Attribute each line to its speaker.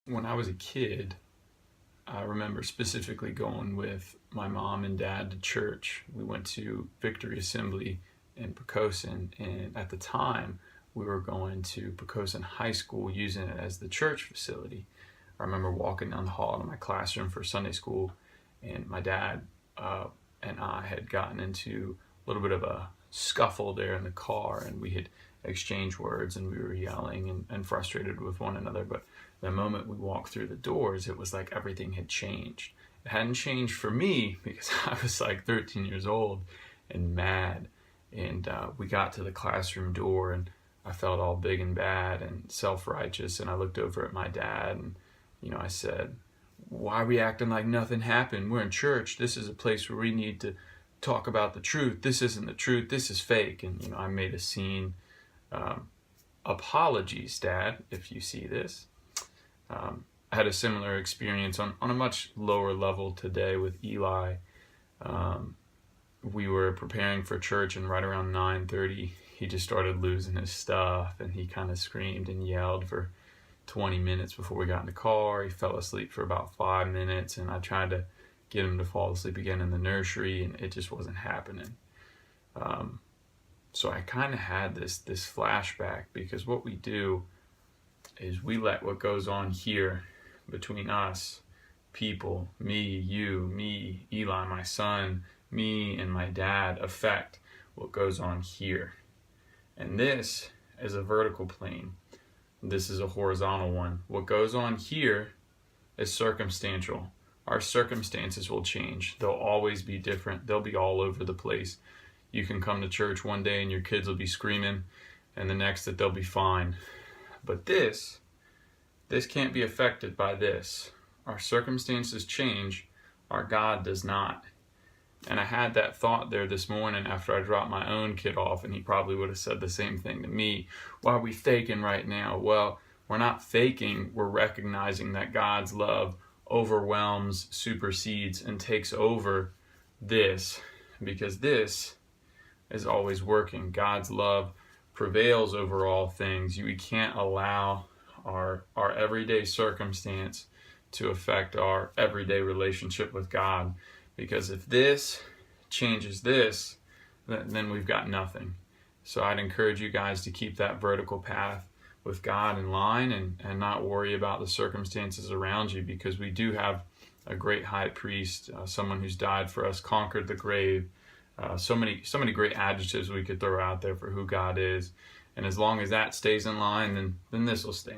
Speaker 1: when I was a kid, I remember specifically going with my mom and dad to church. We went to Victory Assembly in Poquoson, and at the time, we were going to Poquoson High School using it as the church facility. I remember walking down the hall to my classroom for Sunday school, and my dad and I had gotten into a little bit of a scuffle there in the car, and we had exchanged words, and we were yelling and frustrated with one another. But the moment we walked through the doors, it was like everything had changed. It hadn't changed for me because I was like 13 years old and mad. And we got to the classroom door, and I felt all big and bad and self-righteous. And I looked over at my dad, and I said, "Why are we acting like nothing happened? We're in church. This is a place where we need to talk about the truth. This isn't the truth. This is fake." And I made a scene. Apologies, Dad, if you see this. I had a similar experience on a much lower level today with Eli. We were preparing for church, and right around 9:30, he just started losing his stuff, and he kind of screamed and yelled for 20 minutes before we got in the car. He fell asleep for about 5 minutes, and I tried to get him to fall asleep again in the nursery, and it just wasn't happening. So I kind of had this flashback, because what we do is we let what goes on here between us, people, me, you, me, Eli, my son, me, and my dad, affect what goes on here. And this is a vertical plane. This is a horizontal one. What goes on here is circumstantial. Our circumstances will change. They'll always be different. They'll be all over the place. You can come to church one day and your kids will be screaming, and the next that they'll be fine. But this can't be affected by this. Our circumstances change. Our God does not. And I had that thought there this morning after I dropped my own kid off, and he probably would have said the same thing to me. "Why are we faking right now?" Well, we're not faking. We're recognizing that God's love overwhelms, supersedes, and takes over this, because this is always working. God's love prevails over all things. We can't allow our everyday circumstance to affect our everyday relationship with God, because if this changes this, then we've got nothing. So I'd encourage you guys to keep that vertical path with God in line, and not worry about the circumstances around you, because we do have a great high priest, someone who's died for us, conquered the grave. So many great adjectives we could throw out there for who God is. And as long as that stays in line, then this will stand.